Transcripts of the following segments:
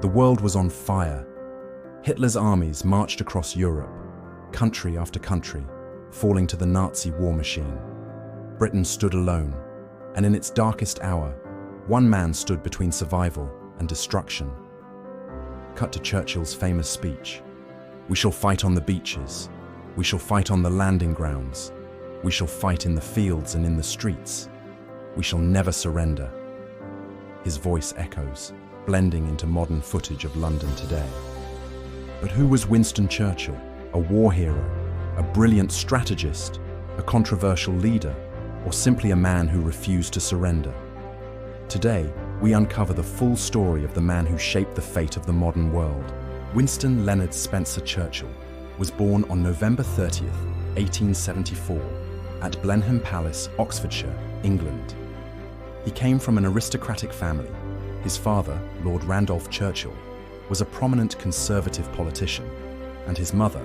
The world was on fire. Hitler's armies marched across Europe, country after country, falling to the Nazi war machine. Britain stood alone, and in its darkest hour, one man stood between survival and destruction. Cut to Churchill's famous speech: "We shall fight on the beaches. We shall fight on the landing grounds. We shall fight in the fields and in the streets. We shall never surrender." His voice echoes, blending into modern footage of London today. But who was Winston Churchill? A war hero, a brilliant strategist, a controversial leader, or simply a man who refused to surrender? Today, we uncover the full story of the man who shaped the fate of the modern world. Winston Leonard Spencer Churchill was born on November 30th, 1874, at Blenheim Palace, Oxfordshire, England. He came from an aristocratic family. His father, Lord Randolph Churchill, was a prominent conservative politician, and his mother,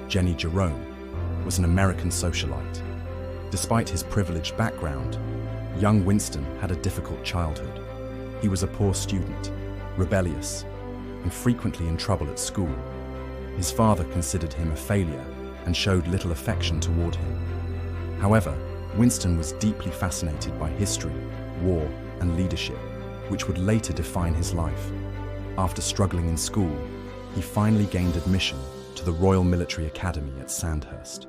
Jenny Jerome, was an American socialite. Despite his privileged background, young Winston had a difficult childhood. He was a poor student, rebellious, and frequently in trouble at school. His father considered him a failure and showed little affection toward him. However, Winston was deeply fascinated by history, war, and leadership, which would later define his life. After struggling in school, he finally gained admission to the Royal Military Academy at Sandhurst.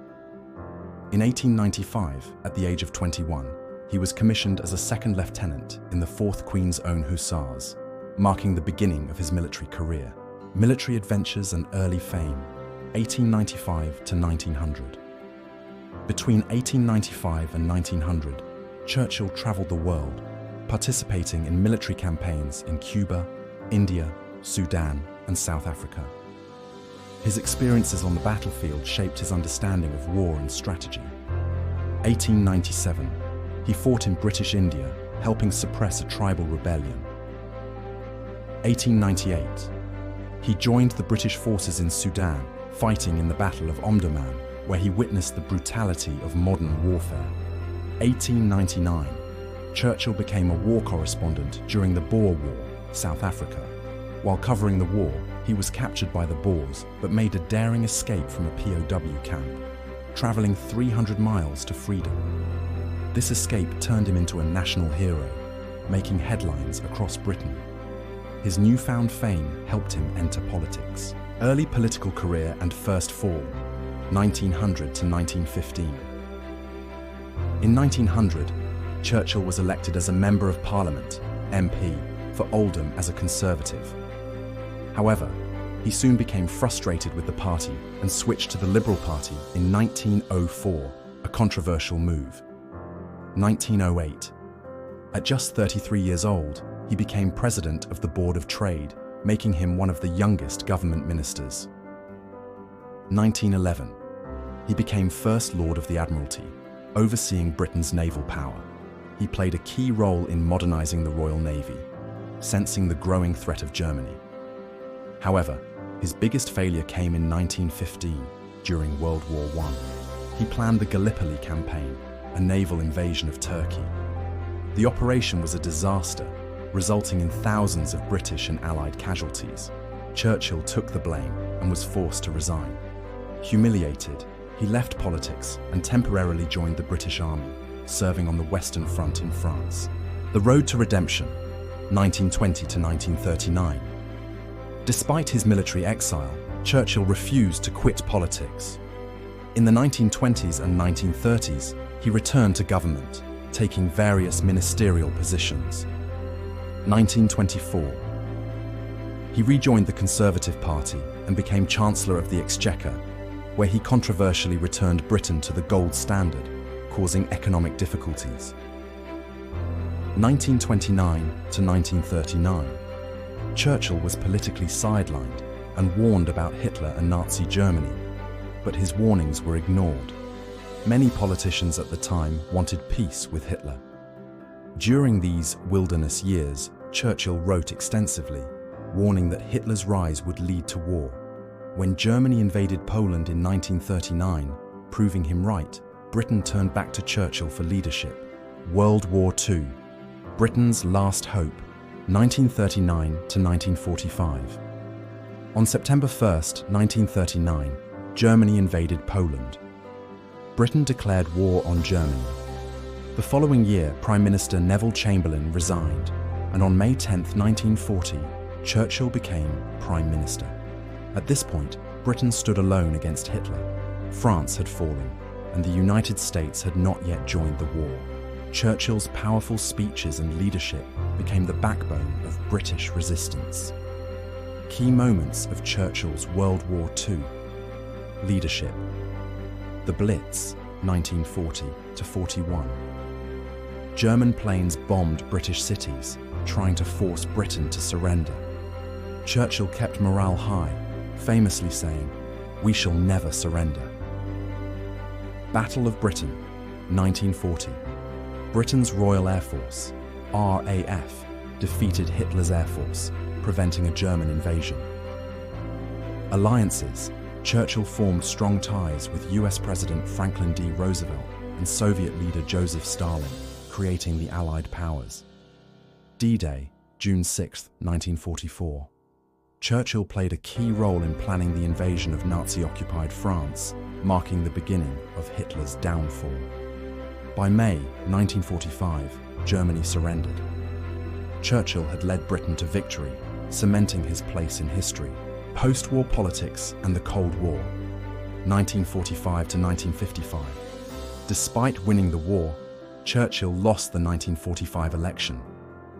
In 1895, at the age of 21, he was commissioned as a second lieutenant in the 4th Queen's Own Hussars, marking the beginning of his military career. Military adventures and early fame, 1895 to 1900. Between 1895 and 1900, Churchill traveled the world, participating in military campaigns in Cuba, India, Sudan, and South Africa. His experiences on the battlefield shaped his understanding of war and strategy. 1897, he fought in British India, helping suppress a tribal rebellion. 1898, he joined the British forces in Sudan, fighting in the Battle of Omdurman, where he witnessed the brutality of modern warfare. 1899, Churchill became a war correspondent during the Boer War, South Africa. While covering the war, he was captured by the Boers, but made a daring escape from a POW camp, traveling 300 miles to freedom. This escape turned him into a national hero, making headlines across Britain. His newfound fame helped him enter politics. Early political career and first fall, 1900 to 1915. In 1900, Churchill was elected as a Member of Parliament, MP, for Oldham as a Conservative. However, he soon became frustrated with the party and switched to the Liberal Party in 1904, a controversial move. 1908. At just 33 years old, he became President of the Board of Trade, making him one of the youngest government ministers. 1911. He became First Lord of the Admiralty, overseeing Britain's naval power. He played a key role in modernizing the Royal Navy, sensing the growing threat of Germany. However, his biggest failure came in 1915, during World War I. He planned the Gallipoli campaign, a naval invasion of Turkey. The operation was a disaster, resulting in thousands of British and Allied casualties. Churchill took the blame and was forced to resign. Humiliated, he left politics and temporarily joined the British Army, serving on the Western Front in France. The road to redemption, 1920 to 1939. Despite his military exile, Churchill refused to quit politics. In the 1920s and 1930s, he returned to government, taking various ministerial positions. 1924. He rejoined the Conservative Party and became Chancellor of the Exchequer, where he controversially returned Britain to the gold standard, causing economic difficulties. 1929 to 1939. Churchill was politically sidelined and warned about Hitler and Nazi Germany, but his warnings were ignored. Many politicians at the time wanted peace with Hitler. During these wilderness years, Churchill wrote extensively, warning that Hitler's rise would lead to war. When Germany invaded Poland in 1939, proving him right, Britain turned back to Churchill for leadership. World War II, Britain's last hope, 1939 to 1945. On September 1st, 1939, Germany invaded Poland. Britain declared war on Germany. The following year, Prime Minister Neville Chamberlain resigned, and on May 10, 1940, Churchill became Prime Minister. At this point, Britain stood alone against Hitler. France had fallen, and the United States had not yet joined the war. Churchill's powerful speeches and leadership became the backbone of British resistance. Key moments of Churchill's World War II. Leadership. The Blitz, 1940 to 41. German planes bombed British cities, trying to force Britain to surrender. Churchill kept morale high, famously saying, "We shall never surrender." Battle of Britain, 1940. Britain's Royal Air Force, RAF, defeated Hitler's Air Force, preventing a German invasion. Alliances. Churchill formed strong ties with US President Franklin D. Roosevelt and Soviet leader Joseph Stalin, creating the Allied powers. D-Day, June 6, 1944. Churchill played a key role in planning the invasion of Nazi-occupied France, marking the beginning of Hitler's downfall. By May 1945, Germany surrendered. Churchill had led Britain to victory, cementing his place in history. Post-war politics and the Cold War, 1945 to 1955. Despite winning the war, Churchill lost the 1945 election.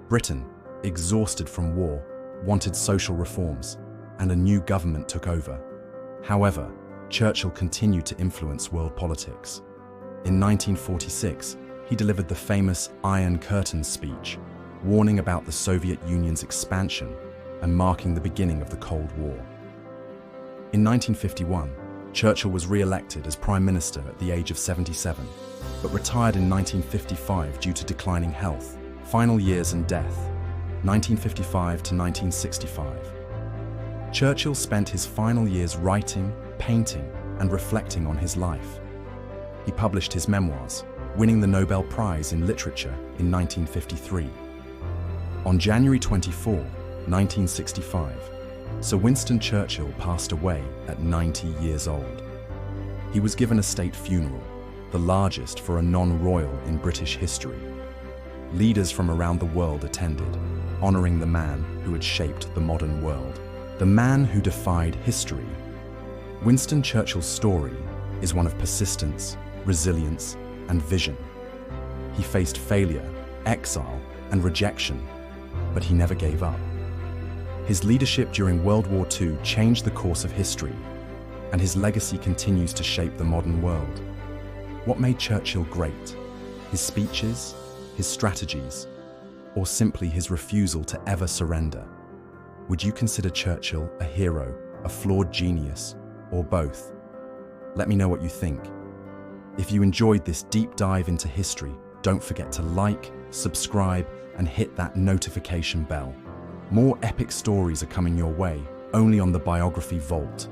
Britain, exhausted from war, wanted social reforms, and a new government took over. However, Churchill continued to influence world politics. In 1946, he delivered the famous Iron Curtain speech, warning about the Soviet Union's expansion and marking the beginning of the Cold War. In 1951, Churchill was re-elected as Prime Minister at the age of 77, but retired in 1955 due to declining health. Final years and death, 1955 to 1965. Churchill spent his final years writing, painting, and reflecting on his life. He published his memoirs, winning the Nobel Prize in Literature in 1953. On January 24, 1965, Sir Winston Churchill passed away at 90 years old. He was given a state funeral, the largest for a non-royal in British history. Leaders from around the world attended, honoring the man who had shaped the modern world, the man who defied history. Winston Churchill's story is one of persistence, resilience, and vision. He faced failure, exile, and rejection, but he never gave up. His leadership during World War II changed the course of history, and his legacy continues to shape the modern world. What made Churchill great? His speeches, his strategies, or simply his refusal to ever surrender? Would you consider Churchill a hero, a flawed genius, or both? Let me know what you think. If you enjoyed this deep dive into history, don't forget to like, subscribe, and hit that notification bell. More epic stories are coming your way, only on the Biography Vault.